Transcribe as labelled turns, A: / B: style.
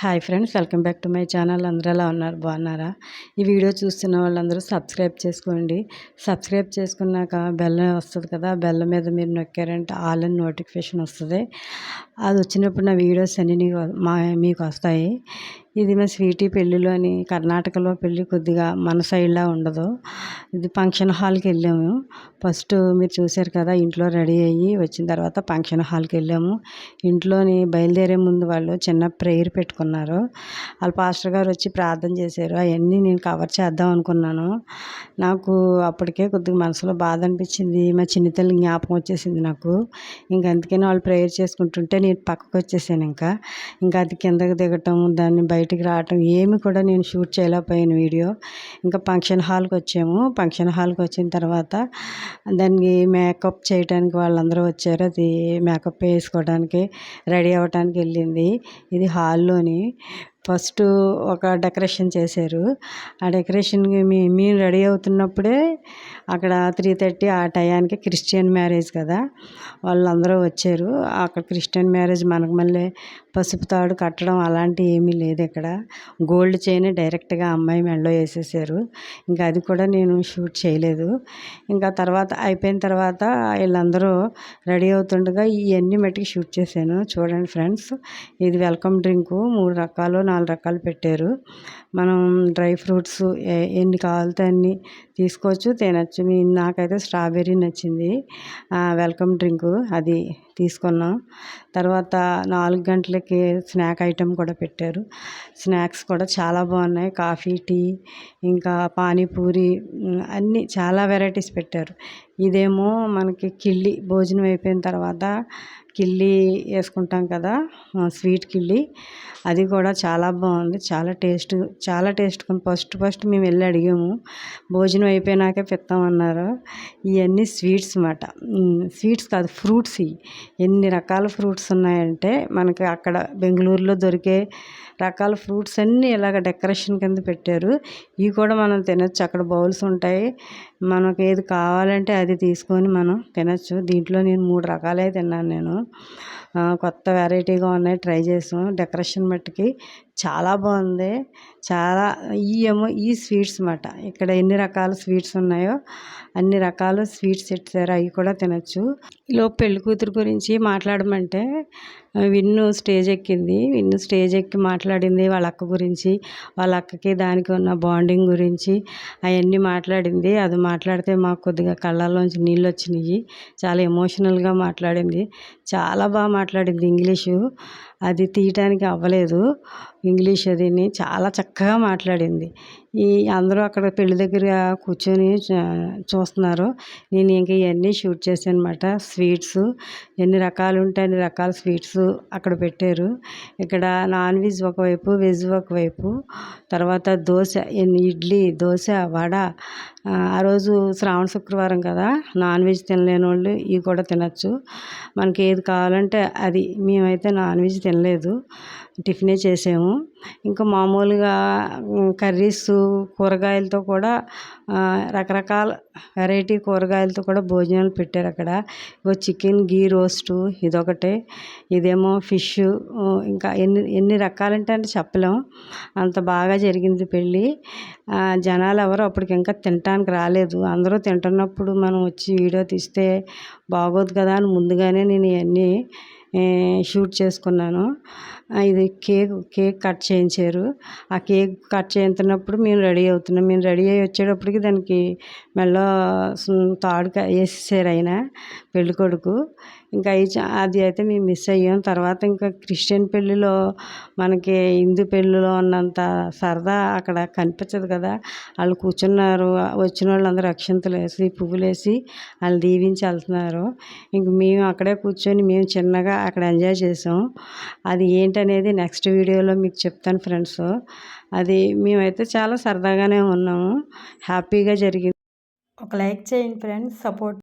A: Hi friends, welcome back to my channel. అందరూ ఎలా ఉన్నారు? బాగున్నారా? ఈ వీడియో చూస్తున్న వాళ్ళందరూ సబ్స్క్రైబ్ చేసుకోండి. సబ్స్క్రైబ్ చేసుకున్నాక బెల్ వస్తుంది కదా, బెల్ మీద మీరు నొక్కారంటే ఆల్ అని నోటిఫికేషన్ వస్తుంది. అది వచ్చినప్పుడు నా వీడియోస్ అన్నీ మీకు వస్తాయి. ఇది మా స్వీటీ పెళ్ళిలోని కర్ణాటకలో పెళ్ళి కొద్దిగా మన సైడ్లా ఉండదు. ఇది ఫంక్షన్ హాల్కి వెళ్ళాము. ఫస్ట్ మీరు చూశారు కదా, ఇంట్లో రెడీ అయ్యి వచ్చిన తర్వాత ఫంక్షన్ హాల్కి వెళ్ళాము. ఇంట్లోని బయలుదేరే ముందు వాళ్ళు చిన్న ప్రేయర్ పెట్టుకున్నారు. వాళ్ళ పాస్టర్ గారు వచ్చి ప్రార్థన చేశారు. అవన్నీ నేను కవర్ చేద్దాం అనుకున్నాను. నాకు అప్పటికే కొద్దిగా మనసులో బాధ అనిపించింది. మా చిన్నతల్లి జ్ఞాపకం వచ్చేసింది నాకు. ఇంకా అందుకని వాళ్ళు ప్రేయర్ చేసుకుంటుంటే నేను పక్కకు వచ్చేసాను. ఇంకా అది కిందకి దిగటం, దాన్ని బయటికి రావటం ఏమి కూడా నేను షూట్ చేయలేకపోయాను వీడియో. ఇంకా ఫంక్షన్ హాల్కి వచ్చాము. ఫంక్షన్ హాల్కి వచ్చిన తర్వాత దానికి మేకప్ చేయడానికి వాళ్ళందరూ వచ్చారు. అది మేకప్ వేసుకోవడానికి రెడీ అవ్వడానికి వెళ్ళింది. ఇది హాల్లోని ఫస్ట్ ఒక డెకరేషన్ చేశారు. ఆ డెకరేషన్కి మేము రెడీ అవుతున్నప్పుడే అక్కడ 3:30 ఆ టయానికి క్రిస్టియన్ మ్యారేజ్ కదా, వాళ్ళందరూ వచ్చారు. అక్కడ క్రిస్టియన్ మ్యారేజ్ మనకు మళ్ళీ పసుపు తాడు కట్టడం అలాంటివి ఏమీ లేదు. ఇక్కడ గోల్డ్ చైన్ డైరెక్ట్గా అమ్మాయి మెడలో వేసేసారు. ఇంకా అది కూడా నేను షూట్ చేయలేదు. ఇంకా తర్వాత అయిపోయిన తర్వాత వీళ్ళందరూ రెడీ అవుతుండగా ఇవన్నీ మట్టికి షూట్ చేశాను. చూడండి ఫ్రెండ్స్, ఇది వెల్కమ్ డ్రింకు 3 రకాలు 4 రకాలు పెట్టారు. మనం డ్రై ఫ్రూట్స్ ఎన్ని కావాలితే అన్ని తీసుకోవచ్చు, తినచ్చు. నాకైతే స్ట్రాబెర్రీ నచ్చింది. వెల్కమ్ డ్రింకు అది తీసుకున్నాం. తర్వాత 4 గంటలకి స్నాక్ ఐటెం కూడా పెట్టారు. స్నాక్స్ కూడా చాలా బాగున్నాయి. కాఫీ, టీ, ఇంకా పానీపూరి అన్నీ చాలా వెరైటీస్ పెట్టారు. ఇదేమో మనకి కిళ్ళి, భోజనం అయిపోయిన తర్వాత కిళ్ళి వేసుకుంటాం కదా, స్వీట్ కిళ్ళి, అది కూడా చాలా బాగుంది. చాలా టేస్ట్. ఫస్ట్ మేము వెళ్ళి అడిగాము. భోజనం అయిపోయినాకే పెడతామన్నారు. ఇవన్నీ స్వీట్స్ అన్నమాట. స్వీట్స్ కాదు, ఫ్రూట్స్. ఎన్ని రకాల ఫ్రూట్స్ ఉన్నాయంటే మనకి అక్కడ బెంగళూరులో దొరికే రకాల ఫ్రూట్స్ అన్నీ ఇలాగ డెకరేషన్ కింద పెట్టారు. ఇవి కూడా మనం తినచ్చు. అక్కడ బౌల్స్ ఉంటాయి. మనకు ఏది కావాలంటే అది తీసుకొని మనం తినచ్చు. దీంట్లో నేను 3 రకాలే తిన్నాను. నేను కొత్త వెరైటీగా ఉన్నాయి, ట్రై చేసాం. డెకరేషన్ మట్టుకి చాలా బాగుంది. చాలా ఈ స్వీట్స్ అన్నమాట. ఇక్కడ ఎన్ని రకాల స్వీట్స్ ఉన్నాయో అన్ని రకాల స్వీట్స్ ఇచ్చారు. అవి కూడా తినచ్చు. ఈలో పెళ్లి కూతురు గురించి మాట్లాడమంటే విన్ను స్టేజ్ ఎక్కింది. విన్ను స్టేజ్ ఎక్కి మాట్లాడింది వాళ్ళ అక్క గురించి, వాళ్ళ అక్కకి దానికి ఉన్న బాండింగ్ గురించి అవన్నీ మాట్లాడింది. అది మాట్లాడితే మాకు కొద్దిగా కళ్ళల్లోంచి నీళ్ళు వచ్చినాయి. చాలా ఎమోషనల్గా మాట్లాడింది. చాలా బాగా మాట్లాడింది. ఇంగ్లీషు అది తీయటానికి అవ్వలేదు. ఇంగ్లీష్ అదిని చాలా చక్కగా మాట్లాడింది. అందరూ అక్కడ పెళ్లి దగ్గర కూర్చొని చూస్తున్నారు. నేను ఇంక ఇవన్నీ షూట్ చేశాను అన్నమాట. స్వీట్స్ ఎన్ని రకాలు ఉంటే అన్ని రకాల స్వీట్స్ అక్కడ పెట్టారు. ఇక్కడ నాన్ వెజ్ ఒకవైపు, వెజ్ ఒకవైపు. తర్వాత దోశ, ఇడ్లీ, దోశ, వడ. ఆ రోజు శ్రావణ శుక్రవారం కదా, నాన్ వెజ్ తినలేని వాళ్ళు ఇవి కూడా తినచ్చు. మనకి ఏది కావాలంటే అది. మేమైతే నాన్ వెజ్ తినలేదు, టిఫినే చేసాము. ఇంకా మామూలుగా కర్రీస్, కూరగాయలతో కూడా రకరకాల వెరైటీ కూరగాయలతో కూడా భోజనాలు పెట్టారు అక్కడ. చికెన్ గీ రోస్టు ఇదొకటి, ఇదేమో ఫిష్, ఇంకా ఎన్ని రకాలంటే అంటే చెప్పలేం. అంత బాగా జరిగింది పెళ్ళి. జనాలు ఎవరు అప్పటికి ఇంకా తినటానికి రాలేదు. అందరూ తింటున్నప్పుడు మనం వచ్చి వీడియో తీస్తే బాగోదు కదా అని ముందుగానే నేను ఇవన్నీ షూట్ చేసుకున్నాను. ఇది కేక్ కట్ చేయించారు. ఆ కేక్ కట్ చేయించినప్పుడు మేము రెడీ అవుతున్నాం. మేము రెడీ అయ్యి వచ్చేటప్పటికి దానికి మెడలో తాడు వేసేసారు ఆయన, పెళ్ళికొడుకు. ఇంకా అది అయితే మేము మిస్ అయ్యాం. తర్వాత ఇంకా క్రిస్టియన్ పెళ్ళిలో మనకి హిందూ పెళ్ళిలో ఉన్నంత సరదా అక్కడ కనిపించదు కదా. వాళ్ళు కూర్చున్నారు, వచ్చిన వాళ్ళందరూ అక్షంతలు వేసి పువ్వులు వేసి వాళ్ళు దీవించి వెళ్తున్నారు. ఇంక మేము అక్కడే కూర్చొని మేము చిన్నగా అక్కడ ఎంజాయ్ చేసాం. అది ఏంటనేది నెక్స్ట్ వీడియోలో మీకు చెప్తాను ఫ్రెండ్స్. అది మేమైతే చాలా సరదాగానే ఉన్నాము, హ్యాపీగా జరిగింది. ఒక లైక్ చేయండి ఫ్రెండ్స్, సపోర్ట్